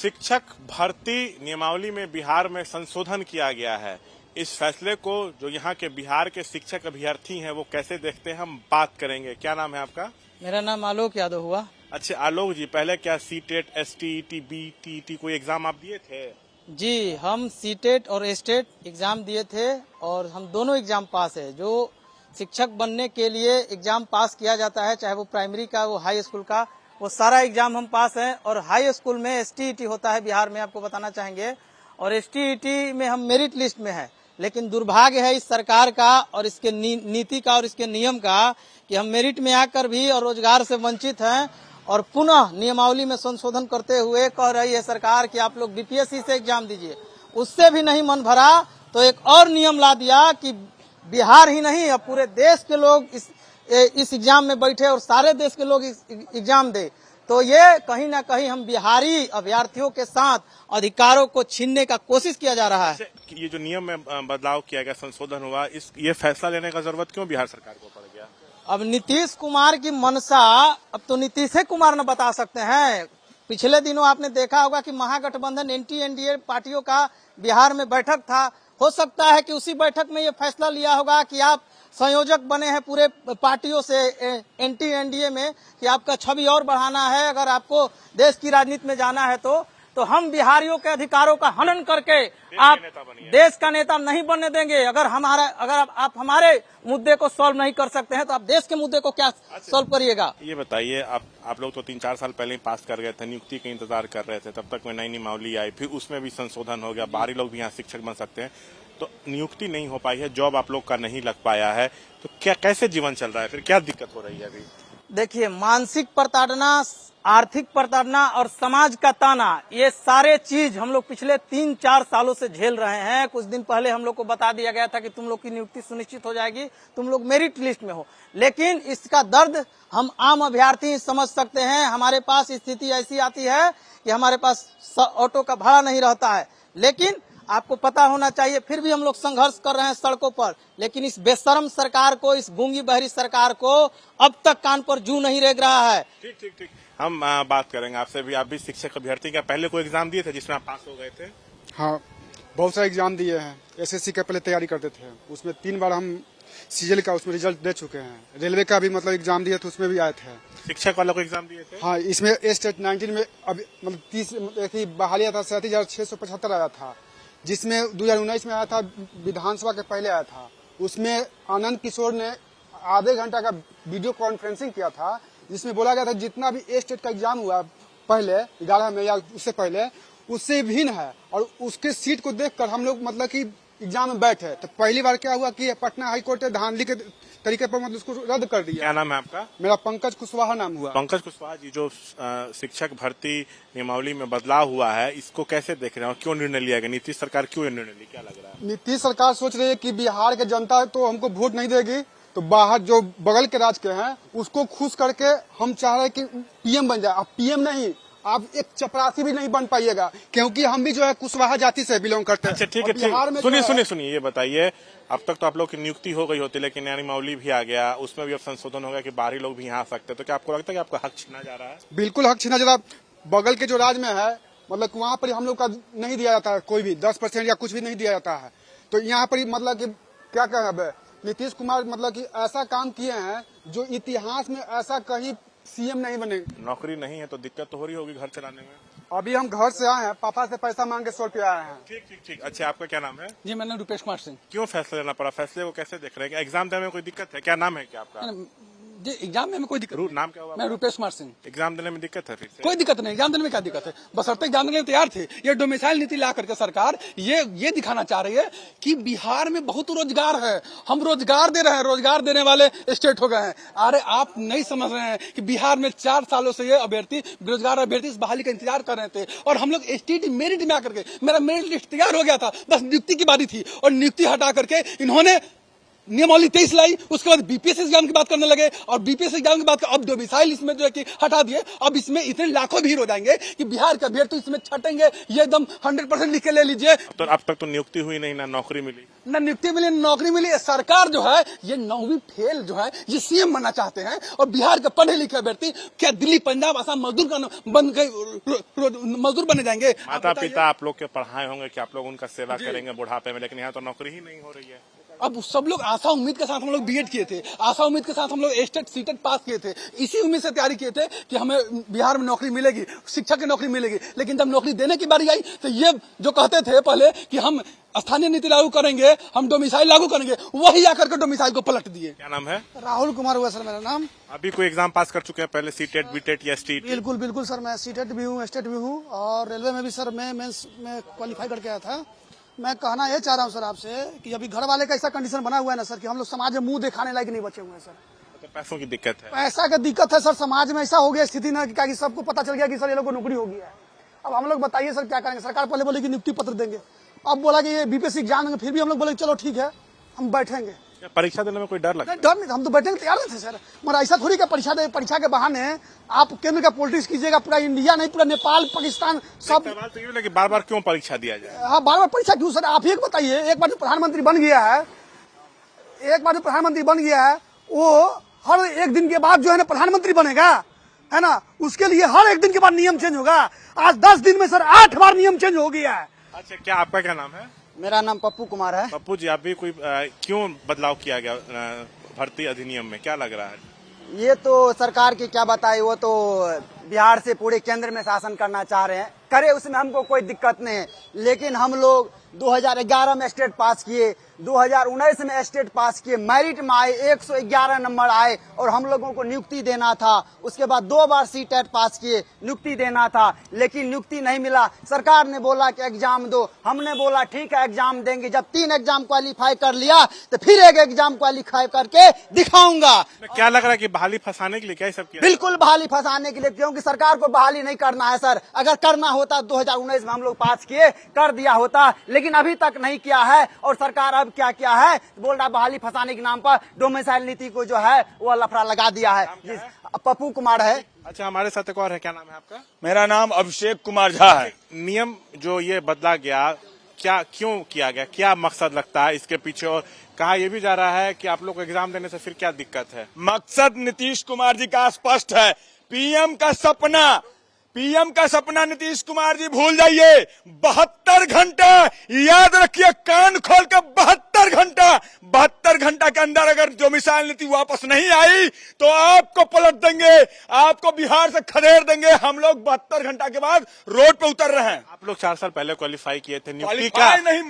शिक्षक भर्ती नियमावली में बिहार में संशोधन किया गया है। इस फैसले को जो यहाँ के बिहार के शिक्षक अभ्यर्थी हैं वो कैसे देखते हैं, हम बात करेंगे। क्या नाम है आपका? मेरा नाम आलोक यादव हुआ। अच्छा आलोक जी, पहले क्या सीटेट, एसटीईटी, बीटीईटी कोई एग्जाम आप दिए थे? जी, हम सीटेट और एस्टेट एग्जाम दिए थे और हम दोनों एग्जाम पास है। जो शिक्षक बनने के लिए एग्जाम पास किया जाता है, चाहे वो प्राइमरी का, वो हाई स्कूल का, वो सारा एग्जाम हम पास हैं। और हाई स्कूल में एसटीईटी होता है बिहार में, आपको बताना चाहेंगे। और एसटीईटी में हम मेरिट लिस्ट में है, लेकिन दुर्भाग्य है इस सरकार का और इसके नीति का और इसके नियम का कि हम मेरिट में आकर भी और रोजगार से वंचित हैं। और पुनः नियमावली में संशोधन करते हुए कह रही है सरकार कि आप लोग बीपीएससी से एग्जाम दीजिए। उससे भी नहीं मन भरा तो एक और नियम ला दिया कि बिहार ही नहीं, अब पूरे देश के लोग इस एग्जाम में बैठे और सारे देश के लोग इस एग्जाम दे। तो ये कहीं ना कहीं हम बिहारी अभ्यर्थियों के साथ अधिकारों को छीनने का कोशिश किया जा रहा है। ये जो नियम में बदलाव किया गया, संशोधन हुआ, ये फैसला लेने का जरूरत क्यों बिहार सरकार को पड़ गया? अब नीतीश कुमार की मंशा अब तो नीतीश कुमार न बता सकते हैं। पिछले दिनों आपने देखा होगा कि महागठबंधन एनडीए पार्टियों का बिहार में बैठक था। हो सकता है कि उसी बैठक में ये फैसला लिया होगा कि आप संयोजक बने हैं पूरे पार्टियों से एनडीए में कि आपका छवि और बढ़ाना है, अगर आपको देश की राजनीति में जाना है तो हम बिहारियों के अधिकारों का हनन करके आप देश का नेता नहीं बनने देंगे। अगर आप हमारे मुद्दे को सॉल्व नहीं कर सकते हैं तो आप देश के मुद्दे को क्या सॉल्व करिएगा? ये बताइए, आप लोग तो 3-4 साल पहले ही पास कर गए थे, नियुक्ति का इंतजार कर रहे थे, तब तक में नई नियमावली आई, फिर उसमें भी संशोधन हो गया, बाहरी लोग भी यहाँ शिक्षक बन सकते हैं, तो नियुक्ति नहीं हो पाई है, जॉब आप लोग का नहीं लग पाया है, तो क्या कैसे जीवन चल रहा है, फिर क्या दिक्कत हो रही है अभी? देखिए, मानसिक प्रताड़ना, आर्थिक प्रताड़ना और समाज का ताना, ये सारे चीज हम लोग पिछले 3-4 सालों से झेल रहे हैं। कुछ दिन पहले हम लोग को बता दिया गया था कि तुम लोग की नियुक्ति सुनिश्चित हो जाएगी, तुम लोग मेरिट लिस्ट में हो, लेकिन इसका दर्द हम आम अभ्यर्थी समझ सकते हैं। हमारे पास स्थिति ऐसी आती है कि हमारे पास ऑटो का भाड़ा नहीं रहता है, लेकिन आपको पता होना चाहिए फिर भी हम लोग संघर्ष कर रहे हैं सड़कों पर। लेकिन इस बेशरम सरकार को, इस गूंगी बहरी सरकार को अब तक कान पर जू नहीं रेंग रहा है। ठीक, हम बात करेंगे आपसे भी। आप भी शिक्षक अभ्यर्थी का पहले कोई एग्जाम दिए थे जिसमें आप पास हो गए थे? हाँ, बहुत सारे एग्जाम दिए हैं। एसएससी का पहले तैयारी करते थे, उसमें 3 बार हम सीजीएल का उसमें रिजल्ट दे चुके हैं। रेलवे का भी मतलब एग्जाम दिए थे, उसमें भी आए थे। शिक्षक वालों को एग्जाम दिए थे? हाँ, इसमें एस्टेट 19 में अभी मतलब 30 बहाली आया था, 37,675 आया था, जिसमें 2019 में आया था, विधानसभा के पहले आया था। उसमें आनंद किशोर ने आधे घंटा का वीडियो कॉन्फ्रेंसिंग किया था, जिसमें बोला गया था जितना भी स्टेट का एग्जाम हुआ पहले 11 में या उससे पहले, उससे भिन्न है। और उसके सीट को देखकर हम लोग मतलब कि एग्जाम में बैठे तो पहली बार क्या हुआ कि पटना हाईकोर्ट ने धांधली के तरीके पर मतलब उसको रद्द कर दिया। क्या नाम है आपका? मेरा पंकज कुशवाहा नाम हुआ। पंकज कुशवाहा जी, जो शिक्षक भर्ती नियमावली में बदलाव हुआ है, इसको कैसे देख रहे हैं और क्यों निर्णय लिया गया? नीतीश सरकार क्यों निर्णय ली, क्या लग रहा है? नीतीश सरकार सोच रही है कि बिहार के जनता तो हमको वोट नहीं देगी, तो बाहर जो बगल के राज्य के हैं उसको खुश करके हम चाह रहे हैं कि पीएम बन जाए। अब पीएम नहीं, आप एक चपरासी भी नहीं बन पाइएगा, क्योंकि हम भी जो है कुशवाहा जाति से बिलोंग करते हैं। अच्छा ठीक है, सुनिए, ये बताइए, अब तक तो आप लोग की नियुक्ति हो गई होती, लेकिन नया नियमावली भी आ गया, उसमें भी अब संशोधन हो गया कि बाहरी लोग भी यहाँ आ सकते हैं, तो क्या आपको लगता है कि आपका हक छीना जा रहा है? बिल्कुल हक छीना जा रहा है। बगल के जो राज्य में है मतलब वहाँ पर हम लोग का नहीं दिया जाता है, कोई भी 10% या कुछ भी नहीं दिया जाता है। तो यहाँ पर मतलब की क्या कहना है, नीतीश कुमार मतलब कि ऐसा काम किए हैं जो इतिहास में ऐसा कहीं सीएम नहीं बने। नौकरी नहीं है तो दिक्कत तो हो रही होगी घर चलाने में। अभी हम घर से आए हैं, पापा से पैसा मांग के 100 रुपया आए हैं। ठीक। अच्छा, आपका क्या नाम है? जी, मेरा नाम रुपेश कुमार सिंह। क्यों फैसला लेना पड़ा? फैसले को कैसे देख रहे हैं? एग्जाम देने में कोई दिक्कत है? क्या नाम है क्या आपका? जी, एग्जाम में कोई दिक्कत? नाम क्या हुआ? मैं रुपेश कुमार सिंह। एग्जाम देने में दिक्कत है? फिर कोई दिक्कत नहीं, एग्जाम देने में क्या दिक्कत है, बशर्ते एग्जाम देने में तैयार थे। ये डोमिसाइल नीति ला करके सरकार ये दिखाना चाह रही है कि बिहार में बहुत रोजगार है, हम रोजगार दे रहे हैं, रोजगार देने वाले स्टेट हो गए हैं। अरे आप नहीं समझ रहे हैं कि बिहार में 4 सालों से ये अभ्यर्थी, बेरोजगार अभ्यर्थी इस बहाली का इंतजार कर रहे थे, और हम लोग एसटीटी मेरिट में आकर के, मेरा मेरिट लिस्ट तैयार हो गया था, बस नियुक्ति की बारी थी, और नियुक्ति हटा करके इन्होंने नियमावली 23 लाई, उसके बाद बीपीएस एग्जाम की बात करने लगे और बीपीएस एग्जाम की बात कर, अब डोमिसाइल इसमें जो है कि हटा दिए। अब इसमें इतने लाखों भीड़ हो जाएंगे कि बिहार का भीड़ तो इसमें छटेंगे, ये एकदम 100% लिख के ले लीजिए। तो अब तक तो नियुक्ति हुई नहीं, ना नौकरी मिली। न नियुक्ति मिली न नौकरी मिली। सरकार जो है ये 9वीं फेल जो है ये सीएम बनना चाहते हैं और बिहार के पढ़े लिखे अभ्यर्थी क्या दिल्ली पंजाब आसाम मजदूर बने जाएंगे। माता पिता आप लोग के पढ़ाए होंगे कि आप लोग उनका सेवा करेंगे बुढ़ापे में, लेकिन यहाँ तो नौकरी ही नहीं हो रही है। अब सब लोग आशा उम्मीद के साथ हम लोग बीएड किए थे, आशा उम्मीद के साथ हम लोग एस्टेट सीटेट पास किए थे, इसी उम्मीद से तैयारी किए थे कि हमें बिहार में नौकरी मिलेगी, शिक्षक की नौकरी मिलेगी। लेकिन जब नौकरी देने की बारी आई तो ये जो कहते थे पहले कि हम स्थानीय नीति लागू करेंगे, हम डोमिसाइल लागू करेंगे, वही आकर के डोमिसाइल को पलट दिए। क्या नाम है? राहुल कुमार हुआ सर मेरा नाम। अभी कोई एग्जाम पास कर चुके हैं पहले, सीटेट बीटेट या स्टेट? बिल्कुल बिल्कुल सर, मैं सीटेट भी हूँ, स्टेट भी हूँ और रेलवे में भी सर मैं मेंस में क्वालिफाई करके आया था। मैं कहना ये चाह रहा हूँ सर आपसे कि अभी घर वाले का ऐसा कंडीशन बना हुआ है ना सर कि हम लोग समाज में मुंह दिखाने लायक नहीं बचे हुए हैं सर। तो पैसों की दिक्कत है। पैसा का दिक्कत है सर, समाज में ऐसा हो गया स्थिति ना कि सबको पता चल गया कि सर ये लोग को नौकरी हो गया है। अब हम लोग बताइए सर क्या करेंगे। सरकार पहले बोले कि नियुक्ति पत्र देंगे, अब बोला कि ये बीपीएससी एग्जाम देंगे, फिर भी हम लोग बोले चलो ठीक है हम बैठेंगे। क्या परीक्षा देने में कोई डर लगता है? डर नहीं, हम तो बैठने को तैयार थे सर, मगर ऐसा थोड़ी का परीक्षा के बहाने आप केंद्र का पॉलिटिक्स कीजिएगा, पूरा इंडिया नहीं पूरा नेपाल पाकिस्तान सब। सवाल तो ये है कि बार बार क्यों परीक्षा दिया जाए? हाँ बार बार परीक्षा क्यों सर? आप ही बताइए, एक बार जो प्रधानमंत्री बन गया है, वो हर एक दिन के बाद जो है ना प्रधानमंत्री बनेगा, है ना, उसके लिए हर एक दिन के बाद नियम चेंज होगा। आज 10 दिन में सर 8 बार नियम चेंज हो गया है। अच्छा, क्या आपका क्या नाम है? मेरा नाम पप्पू कुमार है। पप्पू जी, अभी कोई क्यों बदलाव किया गया भर्ती अधिनियम में, क्या लग रहा है? ये तो सरकार की क्या बताए, वो तो बिहार से पूरे केंद्र में शासन करना चाह रहे हैं, करे उसमें हमको कोई दिक्कत नहीं है। लेकिन हम लोग 2011 में स्टेट पास किए, 2019 में स्टेट पास किए, मेरिट में आए, 111 नंबर आए और हम लोगों को नियुक्ति देना था। उसके बाद 2 बार सीटेट पास किए, नियुक्ति देना था, लेकिन नियुक्ति नहीं मिला। सरकार ने बोला कि एग्जाम दो, हमने बोला ठीक है एग्जाम देंगे। जब 3 एग्जाम क्वालिफाई कर लिया तो फिर एक एग्जाम क्वालिफाई करके दिखाऊंगा। क्या लग रहा है कि बहाली फंसाने के लिए क्या सब किया? बिल्कुल बहाली फंसाने के लिए, क्योंकि सरकार को बहाली नहीं करना है सर। अगर करना होता 2019 में हम लोग पास किए, कर दिया होता, लेकिन अभी तक नहीं किया है। और सरकार अब क्या किया है, बोल रहा बहाली फंसाने के नाम पर डोमिसाइल नीति को जो है वो लफड़ा लगा दिया है। पप्पू कुमार है। अच्छा, हमारे साथ एक और है, क्या नाम है आपका? मेरा नाम अभिषेक कुमार झा है। नियम जो ये बदला गया, क्या क्यों किया गया, क्या मकसद लगता है इसके पीछे? और कहा यह भी जा रहा है कि आप लोग को एग्जाम देने से फिर क्या दिक्कत है? मकसद नीतीश कुमार जी का स्पष्ट है। पीएम का सपना नीतीश कुमार जी भूल जाइए। 72 घंटा, याद रखिए, कान खोल के 72 घंटा के अंदर अगर डोमिसाइल नीति वापस नहीं आई तो आपको पलट देंगे, आपको बिहार से खदेड़ देंगे। हम लोग 72 घंटा के बाद रोड पे उतर रहे हैं। आप लोग 4 साल पहले क्वालिफाई किए थे, नियुक्ति क्वालिफाई नहीं,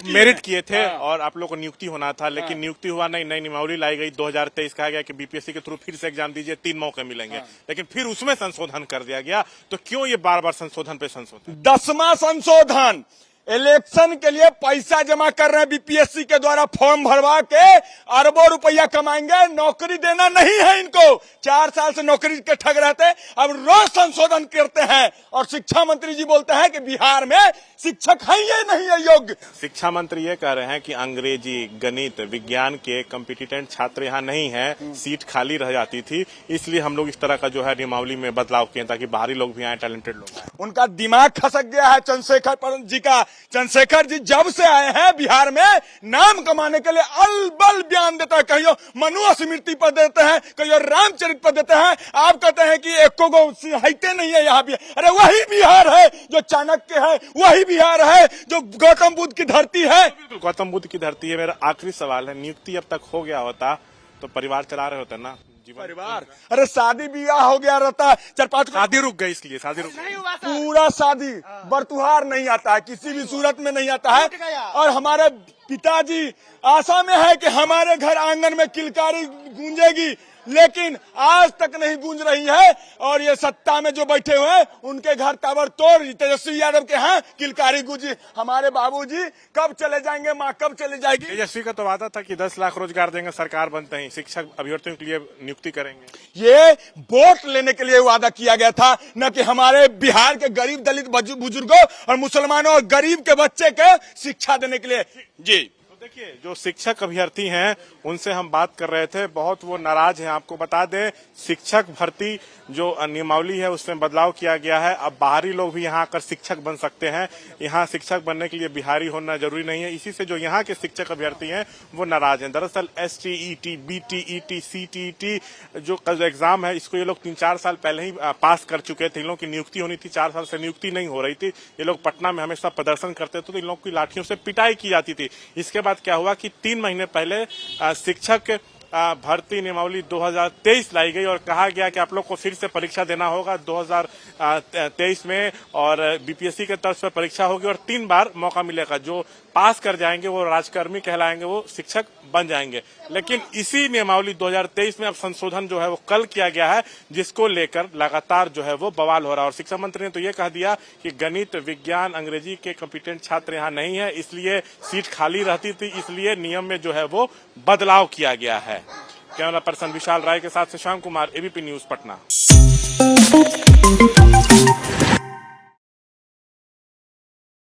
मेरिट किए थे और आप लोग को नियुक्ति होना था, लेकिन नियुक्ति हुआ नहीं। नई नियमावली लाई गई 2023, कहा गया कि बीपीएससी के थ्रू फिर से एग्जाम दीजिए, 3 मौके मिलेंगे, लेकिन फिर उसमें संशोधन कर दिया गया। तो क्यों ये बार बार संशोधन पे संशोधन? 10वां संशोधन। इलेक्शन के लिए पैसा जमा कर रहे हैं बीपीएससी के द्वारा, फॉर्म भरवा के अरबों रुपया कमाएंगे, नौकरी देना नहीं है इनको। 4 साल से नौकरी के ठग रहते, अब रोज संशोधन करते हैं और शिक्षा मंत्री जी बोलते हैं कि बिहार में शिक्षक है ये नहीं है योग्य। शिक्षा मंत्री ये कह रहे हैं कि अंग्रेजी, गणित, विज्ञान के कॉम्पिटिटेंट छात्र यहाँ नहीं है, सीट खाली रह जाती थी, इसलिए हम लोग इस तरह का जो है नियमावली में बदलाव किए ताकि बाहरी लोग भी आए, टैलेंटेड लोग। उनका दिमाग खसक गया है चंद्रशेखर जी का। चंद्रशेखर जी जब से आए हैं बिहार में, नाम कमाने के लिए अलबल बयान देता है, कहियो मनु स्मृति पर देते हैं, कहियो रामचरित पर देते हैं। आप कहते हैं कि एक को हाइटे नहीं है यहाँ भी। अरे वही बिहार है जो चाणक्य है, वही बिहार है जो गौतम बुद्ध की धरती है। बिल्कुल गौतम बुद्ध की धरती है। मेरा आखिरी सवाल है, नियुक्ति अब तक हो गया होता तो परिवार चला रहे होते ना, परिवार। अरे शादी ब्याह हो गया रहता, 4-5 शादी रुक गई, इसलिए शादी रुक गई। पूरा शादी बरतुहार नहीं आता है, किसी भी सूरत में नहीं आता है। और हमारे पिताजी आशा में है कि हमारे घर आंगन में किलकारी गूंजेगी, लेकिन आज तक नहीं गूंज रही है। और ये सत्ता में जो बैठे हुए हैं उनके घर ताबड़तोड़ तेजस्वी यादव के हैं किलकारी गूंजी। हमारे बाबूजी कब चले जाएंगे, माँ कब चले जाएगी? तेजस्वी का तो वादा था कि 10 लाख रोजगार देंगे, सरकार बनते ही शिक्षक अभ्यर्थियों के लिए नियुक्ति करेंगे। ये वोट लेने के लिए वादा किया गया था, न कि हमारे बिहार के गरीब दलित बुजुर्गों और मुसलमानों और गरीब के बच्चे के शिक्षा देने के लिए। जी देखिए, जो शिक्षक अभ्यर्थी हैं उनसे हम बात कर रहे थे, बहुत वो नाराज हैं। आपको बता दें, शिक्षक भर्ती जो नियमावली है उसमें बदलाव किया गया है। अब बाहरी लोग भी यहाँ आकर शिक्षक बन सकते हैं। यहाँ शिक्षक बनने के लिए बिहारी होना जरूरी नहीं है। इसी से जो यहाँ के शिक्षक अभ्यर्थी हैं वो नाराज हैं। दरअसल STET, BTET, CTET जो एग्जाम है इसको ये लोग 3-4 साल पहले ही पास कर चुके थे। इन लोगों की नियुक्ति होनी थी, 4 साल से नियुक्ति नहीं हो रही थी। ये लोग पटना में हमेशा प्रदर्शन करते थे तो इन लोगों की लाठियों से पिटाई की जाती थी। इसके बाद क्या हुआ कि 3 महीने पहले शिक्षक भर्ती नियमावली 2023 लाई गई और कहा गया कि आप लोग को फिर से परीक्षा देना होगा 2023 में और BPSC के तर्ज पर परीक्षा होगी और 3 बार मौका मिलेगा। जो पास कर जाएंगे वो राजकर्मी कहलाएंगे, वो शिक्षक बन जाएंगे। लेकिन इसी नियमावली 2023 में अब संशोधन जो है वो कल किया गया है, जिसको लेकर लगातार जो है वो बवाल हो रहा है। और शिक्षा मंत्री ने तो ये कह दिया कि गणित, विज्ञान, अंग्रेजी के कॉम्पिटेंट छात्र यहाँ नहीं है, इसलिए सीट खाली रहती थी, इसलिए नियम में जो है वो बदलाव किया गया है। कैमरा पर्सन विशाल राय के साथ शशांक कुमार, ABP न्यूज, पटना।